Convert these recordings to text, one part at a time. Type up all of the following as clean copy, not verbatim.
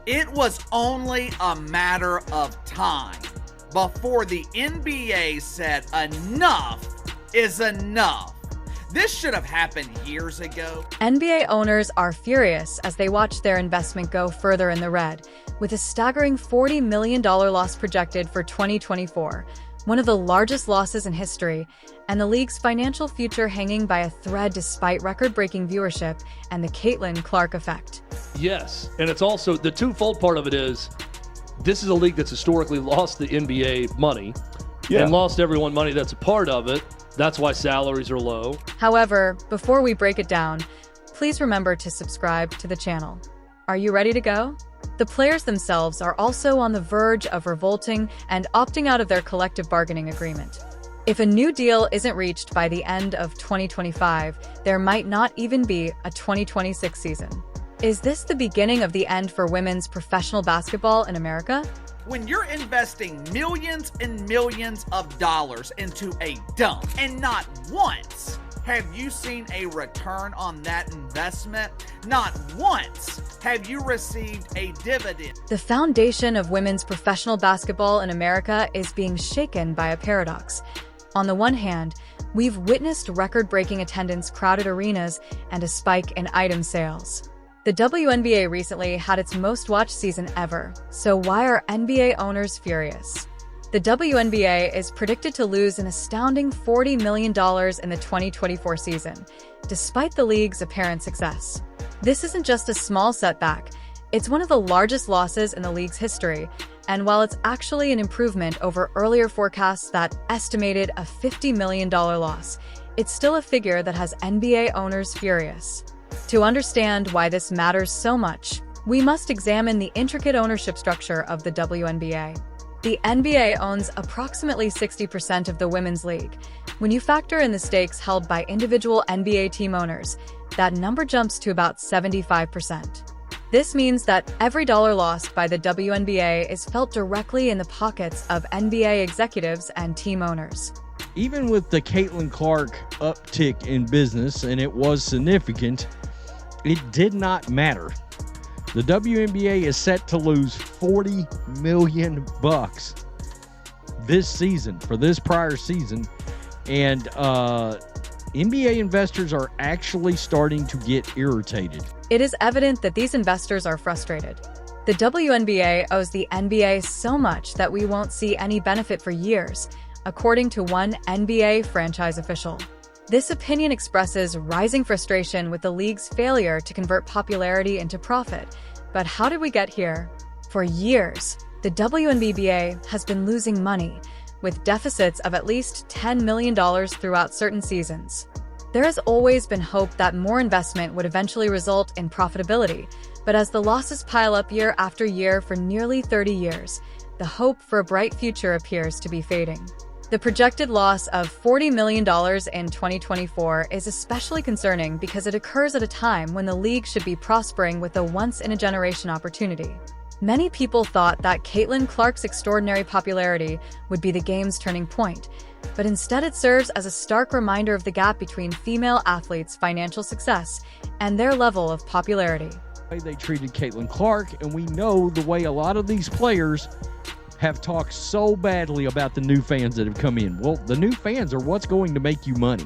It was only a matter of time before the NBA said enough is enough. This should have happened years ago. NBA owners are furious as they watch their investment go further in the red, with a staggering $40 million loss projected for 2024, one of the largest losses in history, and the league's financial future hanging by a thread despite record-breaking viewership and the Caitlin Clark effect. Yes, and it's also, the twofold part of it is, this is a league that's historically lost the NBA money and lost everyone money that's a part of it. That's why salaries are low. However, before we break it down, please remember to subscribe to the channel. Are you ready to go? The players themselves are also on the verge of revolting and opting out of their collective bargaining agreement. If a new deal isn't reached by the end of 2025, there might not even be a 2026 season. Is this the beginning of the end for women's professional basketball in America? When you're investing millions and millions of dollars into a dunk, and not once have you seen a return on that investment, not once have you received a dividend. The foundation of women's professional basketball in America is being shaken by a paradox. On the one hand, we've witnessed record-breaking attendance, crowded arenas, and a spike in item sales. The WNBA recently had its most-watched season ever, so why are NBA owners furious? The WNBA is predicted to lose an astounding $40 million in the 2024 season, despite the league's apparent success. This isn't just a small setback, it's one of the largest losses in the league's history, and while it's actually an improvement over earlier forecasts that estimated a $50 million loss, it's still a figure that has NBA owners furious. To understand why this matters so much, we must examine the intricate ownership structure of the WNBA. The NBA owns approximately 60% of the women's league. When you factor in the stakes held by individual NBA team owners, that number jumps to about 75%. This means that every dollar lost by the WNBA is felt directly in the pockets of NBA executives and team owners. Even with the Caitlin Clark uptick in business, and it was significant, it did not matter. The WNBA is set to lose $40 million this season, for this prior season, and NBA investors are actually starting to get irritated. It is evident that these investors are frustrated. The WNBA owes the NBA so much that we won't see any benefit for years, according to one NBA franchise official. This opinion expresses rising frustration with the league's failure to convert popularity into profit. But how did we get here? For years, the WNBA has been losing money, with deficits of at least $10 million throughout certain seasons. There has always been hope that more investment would eventually result in profitability, but as the losses pile up year after year for nearly 30 years, the hope for a bright future appears to be fading. The projected loss of $40 million in 2024 is especially concerning because it occurs at a time when the league should be prospering with a once-in-a-generation opportunity. Many people thought that Caitlin Clark's extraordinary popularity would be the game's turning point, but instead it serves as a stark reminder of the gap between female athletes' financial success and their level of popularity. They treated Caitlin Clark, and we know the way a lot of these players have talked so badly about the new fans that have come in. Well, the new fans are what's going to make you money.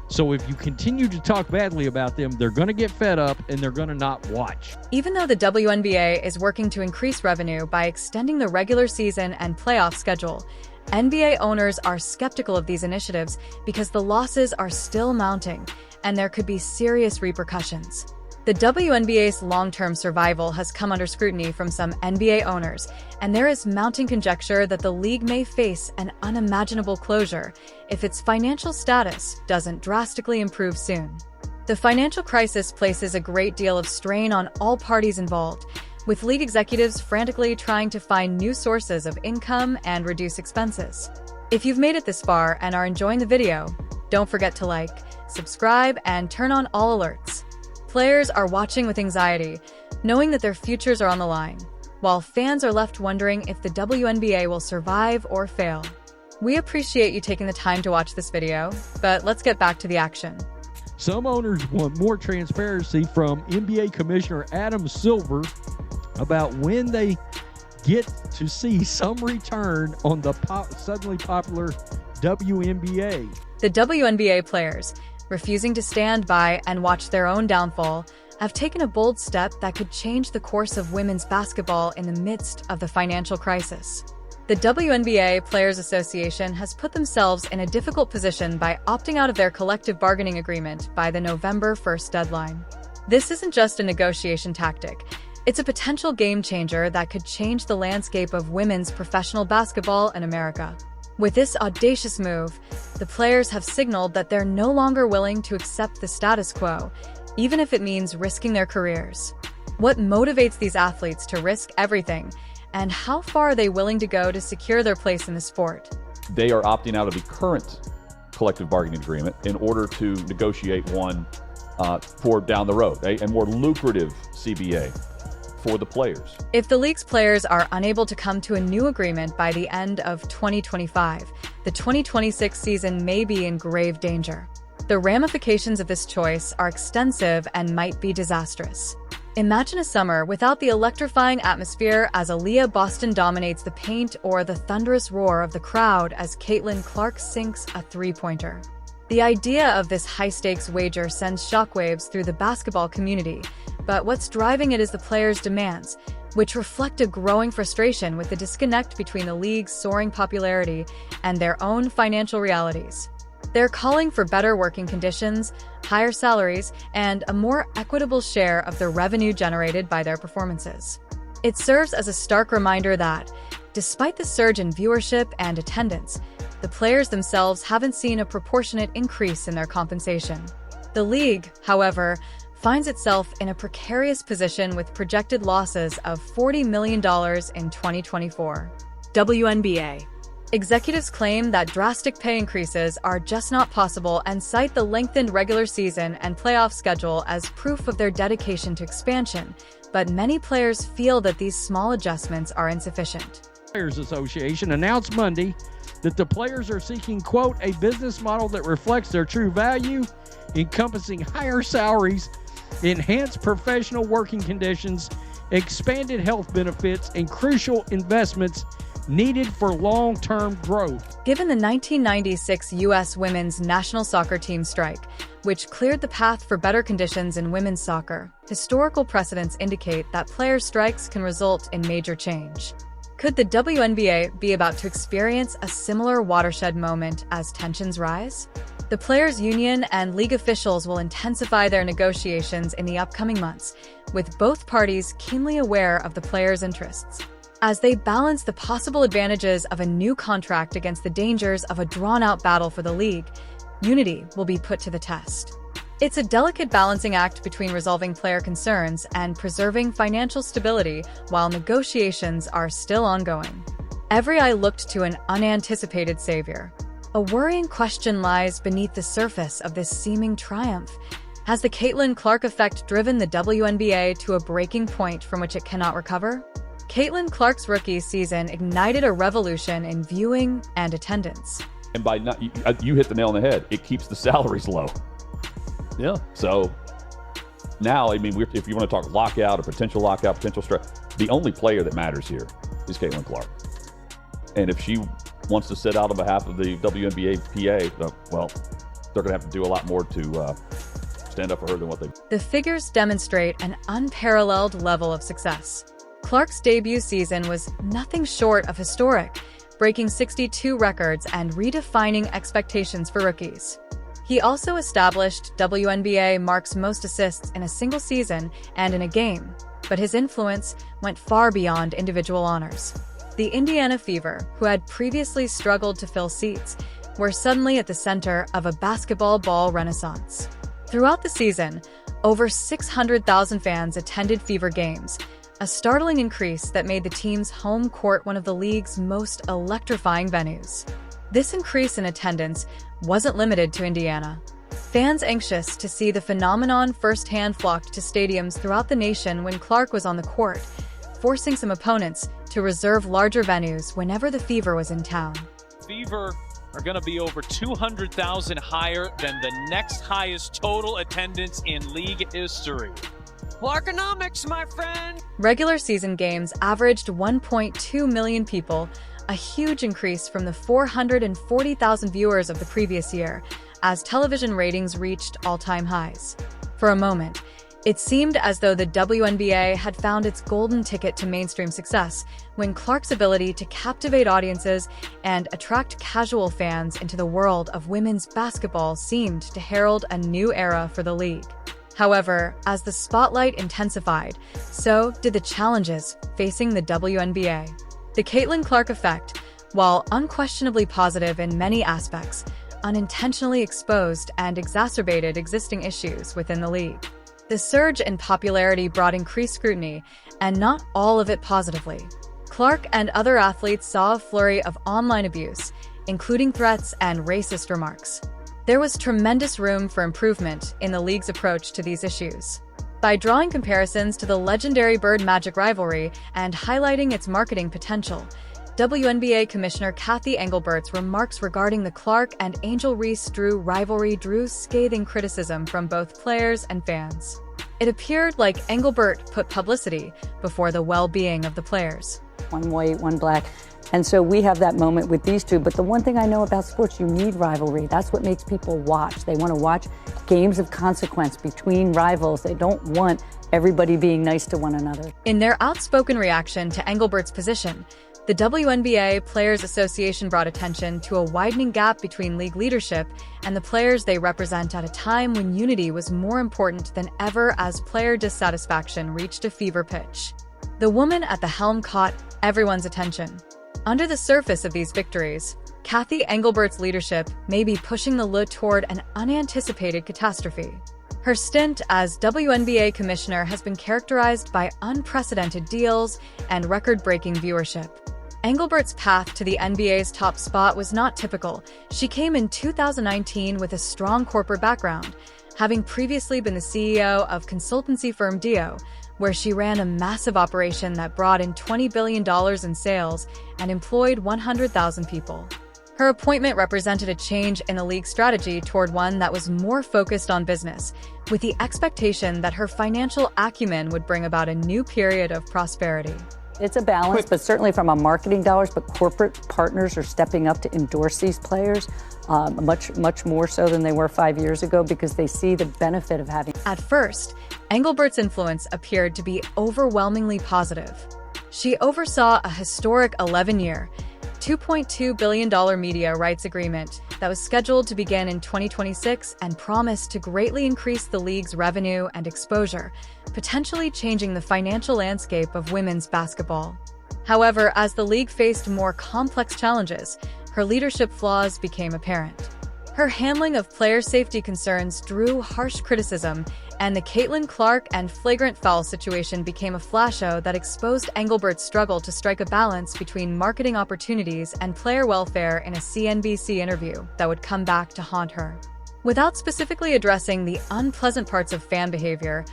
So if you continue to talk badly about them, they're going to get fed up and they're going to not watch. Even though the WNBA is working to increase revenue by extending the regular season and playoff schedule, NBA owners are skeptical of these initiatives because the losses are still mounting and there could be serious repercussions. The WNBA's long-term survival has come under scrutiny from some NBA owners, and there is mounting conjecture that the league may face an unimaginable closure if its financial status doesn't drastically improve soon. The financial crisis places a great deal of strain on all parties involved, with league executives frantically trying to find new sources of income and reduce expenses. If you've made it this far and are enjoying the video, don't forget to like, subscribe, and turn on all alerts. Players are watching with anxiety, knowing that their futures are on the line, while fans are left wondering if the WNBA will survive or fail. We appreciate you taking the time to watch this video, but let's get back to the action. Some owners want more transparency from NBA Commissioner Adam Silver about when they get to see some return on the suddenly popular WNBA. The WNBA players, refusing to stand by and watch their own downfall, have taken a bold step that could change the course of women's basketball in the midst of the financial crisis. The WNBA Players Association has put themselves in a difficult position by opting out of their collective bargaining agreement by the November 1st deadline. This isn't just a negotiation tactic. It's a potential game changer that could change the landscape of women's professional basketball in America. With this audacious move, the players have signaled that they're no longer willing to accept the status quo, even if it means risking their careers. What motivates these athletes to risk everything, and how far are they willing to go to secure their place in the sport? They are opting out of the current collective bargaining agreement in order to negotiate one for down the road, a more lucrative CBA for the players. If the league's players are unable to come to a new agreement by the end of 2025, the 2026 season may be in grave danger. The ramifications of this choice are extensive and might be disastrous. Imagine a summer without the electrifying atmosphere as Aaliyah Boston dominates the paint, or the thunderous roar of the crowd as Caitlin Clark sinks a three-pointer. The idea of this high-stakes wager sends shockwaves through the basketball community, but what's driving it is the players' demands, which reflect a growing frustration with the disconnect between the league's soaring popularity and their own financial realities. They're calling for better working conditions, higher salaries, and a more equitable share of the revenue generated by their performances. It serves as a stark reminder that, despite the surge in viewership and attendance, the players themselves haven't seen a proportionate increase in their compensation. The league, however, finds itself in a precarious position with projected losses of $40 million in 2024. WNBA. Executives claim that drastic pay increases are just not possible and cite the lengthened regular season and playoff schedule as proof of their dedication to expansion, but many players feel that these small adjustments are insufficient. Players Association announced Monday that the players are seeking, quote, a business model that reflects their true value, encompassing higher salaries, enhanced professional working conditions, expanded health benefits, and crucial investments needed for long-term growth. Given the 1996 U.S. women's national soccer team strike, which cleared the path for better conditions in women's soccer, historical precedents indicate that player strikes can result in major change. Could the WNBA be about to experience a similar watershed moment as tensions rise? The players' union and league officials will intensify their negotiations in the upcoming months, with both parties keenly aware of the players' interests. As they balance the possible advantages of a new contract against the dangers of a drawn-out battle for the league, unity will be put to the test. It's a delicate balancing act between resolving player concerns and preserving financial stability while negotiations are still ongoing. Every eye looked to an unanticipated savior. A worrying question lies beneath the surface of this seeming triumph. Has the Caitlin Clark effect driven the WNBA to a breaking point from which it cannot recover? Caitlin Clark's rookie season ignited a revolution in viewing and attendance. And by you hit the nail on the head. It keeps the salaries low. Yeah. So now, I mean, if you want to talk lockout or potential lockout, potential strike, the only player that matters here is Caitlin Clark. And if she wants to sit out on behalf of the WNBA PA, well, they're going to have to do a lot more to stand up for her than what they. The figures demonstrate an unparalleled level of success. Clark's debut season was nothing short of historic, breaking 62 records and redefining expectations for rookies. He also established WNBA marks most assists in a single season and in a game, but his influence went far beyond individual honors. The Indiana Fever, who had previously struggled to fill seats, were suddenly at the center of a basketball ball renaissance. Throughout the season, over 600,000 fans attended Fever games, a startling increase that made the team's home court one of the league's most electrifying venues. This increase in attendance wasn't limited to Indiana. Fans anxious to see the phenomenon firsthand flocked to stadiums throughout the nation when Clark was on the court, forcing some opponents to reserve larger venues whenever the Fever was in town. Fever are going to be over 200,000 higher than the next highest total attendance in league history. Clarkonomics, my friend. Regular season games averaged 1.2 million people, a huge increase from the 440,000 viewers of the previous year, as television ratings reached all-time highs. For a moment, it seemed as though the WNBA had found its golden ticket to mainstream success when Clark's ability to captivate audiences and attract casual fans into the world of women's basketball seemed to herald a new era for the league. However, as the spotlight intensified, so did the challenges facing the WNBA. The Caitlin Clark effect, while unquestionably positive in many aspects, unintentionally exposed and exacerbated existing issues within the league. The surge in popularity brought increased scrutiny, and not all of it positively. Clark and other athletes saw a flurry of online abuse, including threats and racist remarks. There was tremendous room for improvement in the league's approach to these issues. By drawing comparisons to the legendary Bird Magic rivalry and highlighting its marketing potential, WNBA Commissioner Kathy Engelbert's remarks regarding the Clark and Angel Reese-Drew rivalry drew scathing criticism from both players and fans. It appeared like Engelbert put publicity before the well-being of the players. One white, one black. And so we have that moment with these two. But the one thing I know about sports, you need rivalry. That's what makes people watch. They want to watch games of consequence between rivals. They don't want everybody being nice to one another. In their outspoken reaction to Engelbert's position, the WNBA Players Association brought attention to a widening gap between league leadership and the players they represent at a time when unity was more important than ever as player dissatisfaction reached a fever pitch. The woman at the helm caught everyone's attention. Under the surface of these victories, Kathy Engelbert's leadership may be pushing the LA toward an unanticipated catastrophe. Her stint as WNBA commissioner has been characterized by unprecedented deals and record-breaking viewership. Engelbert's path to the NBA's top spot was not typical. She came in 2019 with a strong corporate background, having previously been the CEO of consultancy firm Dio, where she ran a massive operation that brought in $20 billion in sales and employed 100,000 people. Her appointment represented a change in the league's strategy toward one that was more focused on business, with the expectation that her financial acumen would bring about a new period of prosperity. It's a balance, but certainly from a marketing dollars, but corporate partners are stepping up to endorse these players much more so than they were 5 years ago because they see the benefit of having. At first, Engelbert's influence appeared to be overwhelmingly positive. She oversaw a historic 11-year, $2.2 billion media rights agreement that was scheduled to begin in 2026 and promised to greatly increase the league's revenue and exposure, potentially changing the financial landscape of women's basketball. However, as the league faced more complex challenges, her leadership flaws became apparent. Her handling of player safety concerns drew harsh criticism, and the Caitlin Clark and flagrant foul situation became a flash show that exposed Engelbert's struggle to strike a balance between marketing opportunities and player welfare in a CNBC interview that would come back to haunt her. Without specifically addressing the unpleasant parts of fan behavior,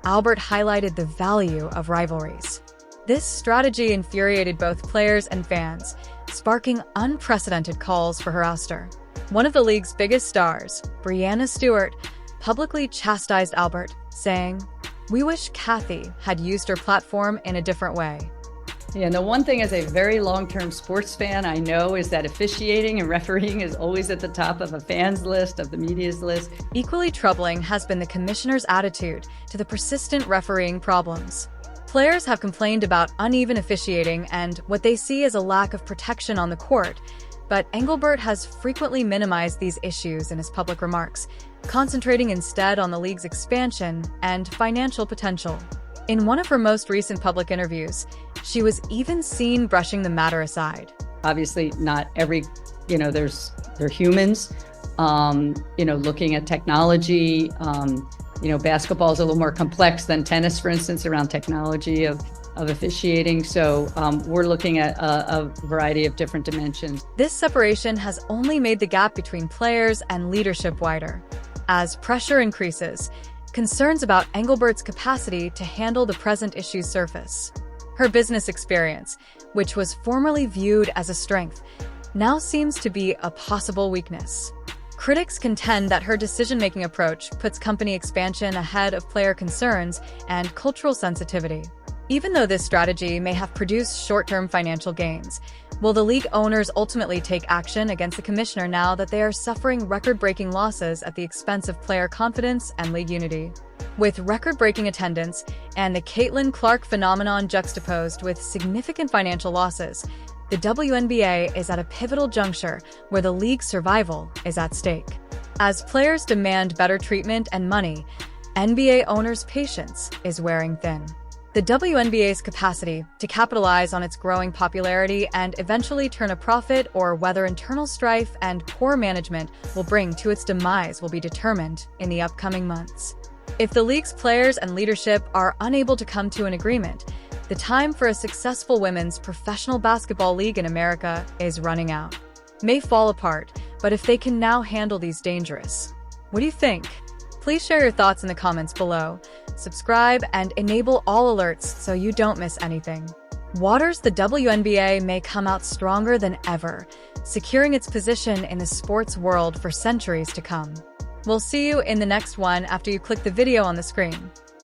Albert highlighted the value of rivalries. This strategy infuriated both players and fans, sparking unprecedented calls for her ouster. One of the league's biggest stars, Breanna Stewart, publicly chastised Albert, saying, "We wish Kathy had used her platform in a different way." Yeah, and the one thing as a very long-term sports fan I know is that officiating and refereeing is always at the top of a fan's list, of the media's list. Equally troubling has been the commissioner's attitude to the persistent refereeing problems. Players have complained about uneven officiating and what they see as a lack of protection on the court, but Engelbert has frequently minimized these issues in his public remarks, concentrating instead on the league's expansion and financial potential. In one of her most recent public interviews, she was even seen brushing the matter aside. Obviously, not every, they're humans, looking at technology. Basketball is a little more complex than tennis, for instance, around technology of officiating. So we're looking at a variety of different dimensions. This separation has only made the gap between players and leadership wider. As pressure increases, concerns about Engelbert's capacity to handle the present issues surface. Her business experience, which was formerly viewed as a strength, now seems to be a possible weakness. Critics contend that her decision-making approach puts company expansion ahead of player concerns and cultural sensitivity. Even though this strategy may have produced short-term financial gains, will the league owners ultimately take action against the commissioner now that they are suffering record-breaking losses at the expense of player confidence and league unity? With record-breaking attendance and the Caitlin Clark phenomenon juxtaposed with significant financial losses, the WNBA is at a pivotal juncture where the league's survival is at stake. As players demand better treatment and money, NBA owners' patience is wearing thin. The WNBA's capacity to capitalize on its growing popularity and eventually turn a profit, or whether internal strife and poor management will bring to its demise, will be determined in the upcoming months. If the league's players and leadership are unable to come to an agreement, the time for a successful women's professional basketball league in America is running out. May fall apart, but if they can now handle these dangerous. What do you think? Please share your thoughts in the comments below. Subscribe and enable all alerts so you don't miss anything. Waters, the WNBA may come out stronger than ever, securing its position in the sports world for centuries to come. We'll see you in the next one after you click the video on the screen.